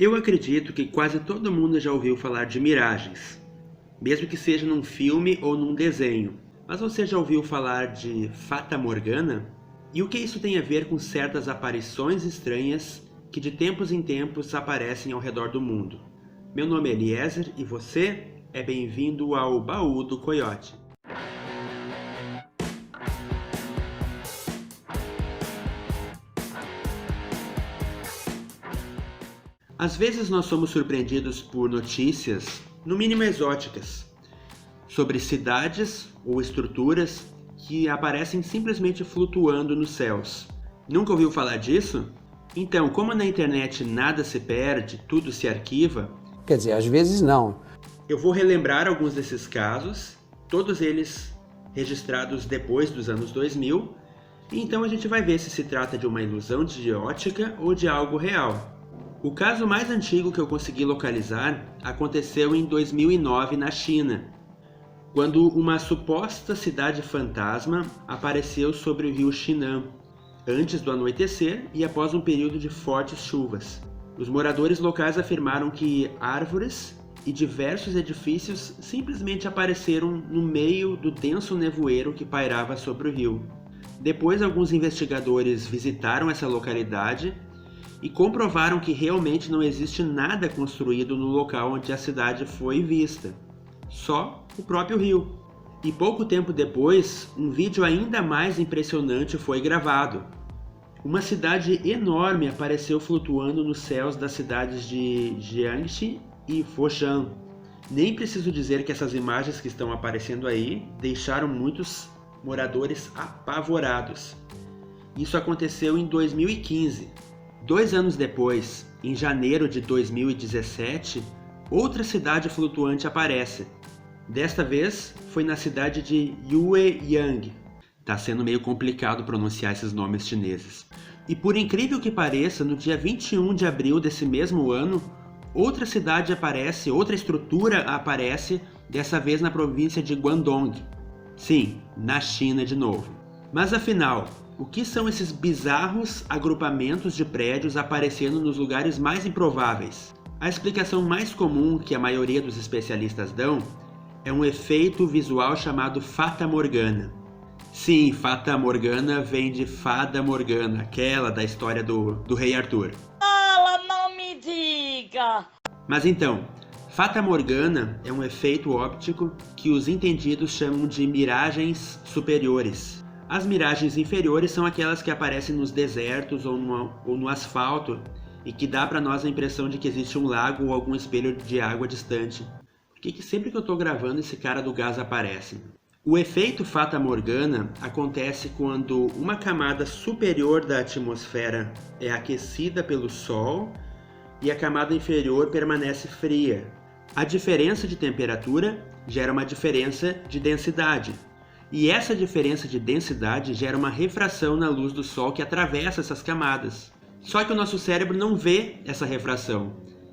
Eu acredito que quase todo mundo já ouviu falar de miragens, mesmo que seja num filme ou num desenho. Mas você já ouviu falar de Fata Morgana? E o que isso tem a ver com certas aparições estranhas que de tempos em tempos aparecem ao redor do mundo? Meu nome é Eliezer e você é bem-vindo ao Baú do Coiote. Às vezes nós somos surpreendidos por notícias, no mínimo exóticas, sobre cidades ou estruturas que aparecem simplesmente flutuando nos céus. Nunca ouviu falar disso? Então, como na internet nada se perde, tudo se arquiva, Quer dizer, às vezes não. eu vou relembrar alguns desses casos, todos eles registrados depois dos anos 2000, e então a gente vai ver se se trata de uma ilusão de ótica ou de algo real. O caso mais antigo que eu consegui localizar aconteceu em 2009 na China, quando uma suposta cidade fantasma apareceu sobre o rio Xinan, antes do anoitecer e após um período de fortes chuvas. Os moradores locais afirmaram que árvores e diversos edifícios simplesmente apareceram no meio do denso nevoeiro que pairava sobre o rio. Depois, alguns investigadores visitaram essa localidade e comprovaram que realmente não existe nada construído no local onde a cidade foi vista, só o próprio rio. E pouco tempo depois, um vídeo ainda mais impressionante foi gravado. Uma cidade enorme apareceu flutuando nos céus das cidades de Jiangxi e Foshan. Nem preciso dizer que essas imagens que estão aparecendo aí deixaram muitos moradores apavorados. Isso aconteceu em 2015. 2 anos depois, em janeiro de 2017, outra cidade flutuante aparece. Desta vez, foi na cidade de Yueyang. Tá sendo meio complicado pronunciar esses nomes chineses. E por incrível que pareça, no dia 21 de abril desse mesmo ano, outra cidade aparece, outra estrutura aparece, dessa vez na província de Guangdong. Sim, na China de novo. Mas afinal, o que são esses bizarros agrupamentos de prédios aparecendo nos lugares mais improváveis? A explicação mais comum que a maioria dos especialistas dão é um efeito visual chamado Fata Morgana. Sim, Fata Morgana vem de Fada Morgana, aquela da história do Rei Arthur. Fala, não me diga! Mas então, Fata Morgana é um efeito óptico que os entendidos chamam de miragens superiores. As miragens inferiores são aquelas que aparecem nos desertos ou no asfalto e que dá para nós a impressão de que existe um lago ou algum espelho de água distante. Por que sempre que eu estou gravando esse cara do gás aparece? O efeito Fata Morgana acontece quando uma camada superior da atmosfera é aquecida pelo Sol e a camada inferior permanece fria. A diferença de temperatura gera uma diferença de densidade. E essa diferença de densidade gera uma refração na luz do Sol que atravessa essas camadas. Só que o nosso cérebro não vê essa refração,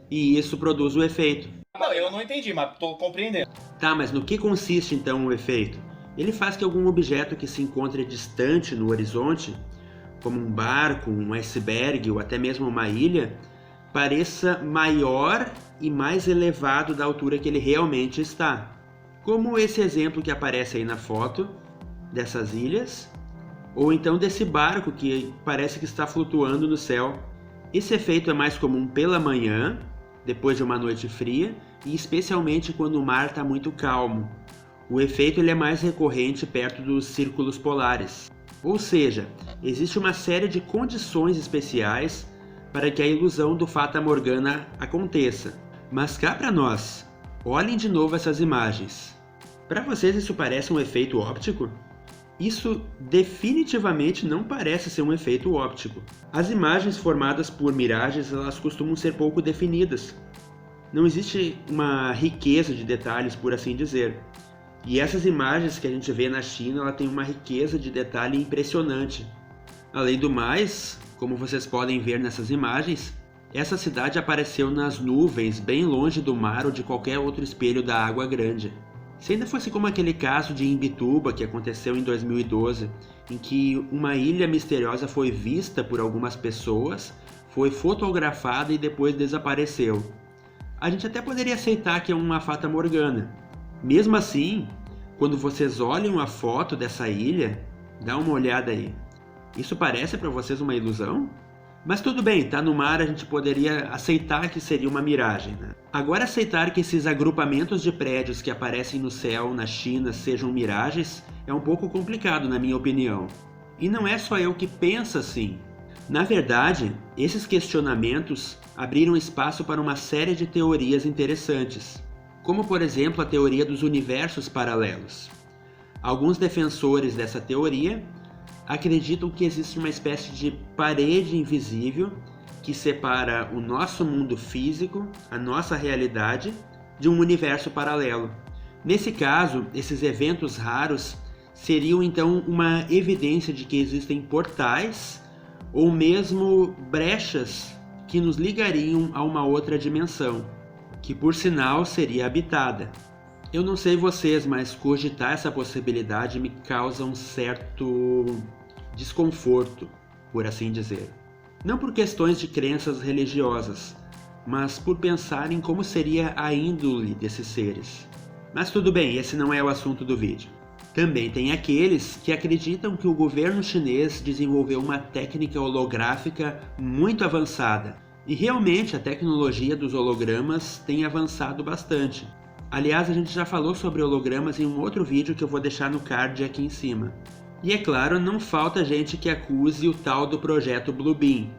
e isso produz o efeito. Não, eu não entendi, mas tô compreendendo. Tá, mas no que consiste então o efeito? Ele faz que algum objeto que se encontre distante no horizonte, como um barco, um iceberg ou até mesmo uma ilha, pareça maior e mais elevado da altura que ele realmente está. Como esse exemplo que aparece aí na foto, dessas ilhas, ou então desse barco que parece que está flutuando no céu. Esse efeito é mais comum pela manhã, depois de uma noite fria, e especialmente quando o mar está muito calmo. O efeito ele é mais recorrente perto dos círculos polares. Ou seja, existe uma série de condições especiais para que a ilusão do Fata Morgana aconteça. Mas cá para nós, olhem de novo essas imagens. Para vocês isso parece um efeito óptico? Isso definitivamente não parece ser um efeito óptico. As imagens formadas por miragens elas costumam ser pouco definidas. Não existe uma riqueza de detalhes, por assim dizer. E essas imagens que a gente vê na China, ela tem uma riqueza de detalhe impressionante. Além do mais, como vocês podem ver nessas imagens, essa cidade apareceu nas nuvens, bem longe do mar ou de qualquer outro espelho da água grande. Se ainda fosse como aquele caso de Imbituba que aconteceu em 2012, em que uma ilha misteriosa foi vista por algumas pessoas, foi fotografada e depois desapareceu. A gente até poderia aceitar que é uma fata morgana. Mesmo assim, quando vocês olham a foto dessa ilha, dá uma olhada aí. Isso parece para vocês uma ilusão? Mas tudo bem, tá no mar, a gente poderia aceitar que seria uma miragem, né? Agora, aceitar que esses agrupamentos de prédios que aparecem no céu na China sejam miragens é um pouco complicado, na minha opinião. E não é só eu que penso assim. Na verdade, esses questionamentos abriram espaço para uma série de teorias interessantes, como por exemplo a teoria dos universos paralelos. Alguns defensores dessa teoria acreditam que existe uma espécie de parede invisível que separa o nosso mundo físico, a nossa realidade, de um universo paralelo. Nesse caso, esses eventos raros seriam então uma evidência de que existem portais ou mesmo brechas que nos ligariam a uma outra dimensão, que por sinal seria habitada. Eu não sei vocês, mas cogitar essa possibilidade me causa um certo desconforto, por assim dizer. Não por questões de crenças religiosas, mas por pensar em como seria a índole desses seres. Mas tudo bem, esse não é o assunto do vídeo. Também tem aqueles que acreditam que o governo chinês desenvolveu uma técnica holográfica muito avançada, e realmente a tecnologia dos hologramas tem avançado bastante. Aliás, a gente já falou sobre hologramas em um outro vídeo que eu vou deixar no card aqui em cima. E é claro, não falta gente que acuse o tal do projeto Bluebeam.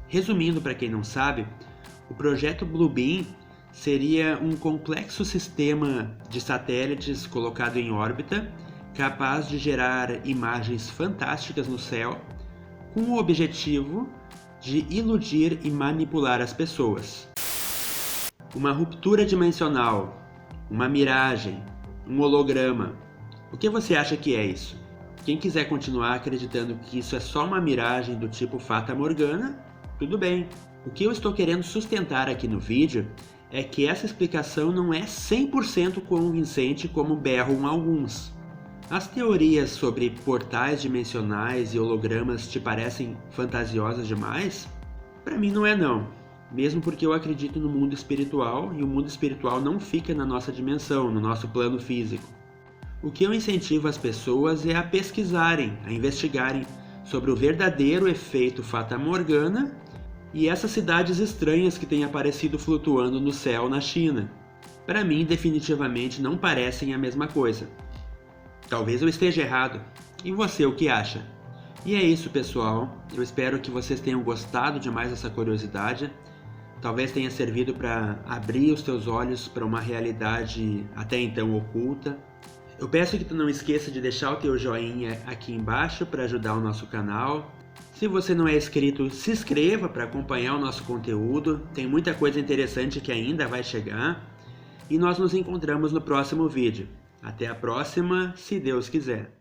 Resumindo, para quem não sabe, o projeto Bluebeam seria um complexo sistema de satélites colocado em órbita, capaz de gerar imagens fantásticas no céu, com o objetivo de iludir e manipular as pessoas. Uma ruptura dimensional, uma miragem, um holograma. O que você acha que é isso? Quem quiser continuar acreditando que isso é só uma miragem do tipo Fata Morgana, tudo bem. O que eu estou querendo sustentar aqui no vídeo é que essa explicação não é 100% convincente como berram alguns. As teorias sobre portais dimensionais e hologramas te parecem fantasiosas demais? Para mim não é não, mesmo porque eu acredito no mundo espiritual e o mundo espiritual não fica na nossa dimensão, no nosso plano físico. O que eu incentivo as pessoas é a pesquisarem, a investigarem sobre o verdadeiro efeito Fata Morgana e essas cidades estranhas que têm aparecido flutuando no céu na China. Para mim, definitivamente não parecem a mesma coisa. Talvez eu esteja errado. E você, o que acha? E é isso, pessoal. Eu espero que vocês tenham gostado de mais essa curiosidade. Talvez tenha servido para abrir os teus olhos para uma realidade até então oculta. Eu peço que tu não esqueça de deixar o teu joinha aqui embaixo para ajudar o nosso canal. Se você não é inscrito, se inscreva para acompanhar o nosso conteúdo. Tem muita coisa interessante que ainda vai chegar. E nós nos encontramos no próximo vídeo. Até a próxima, se Deus quiser.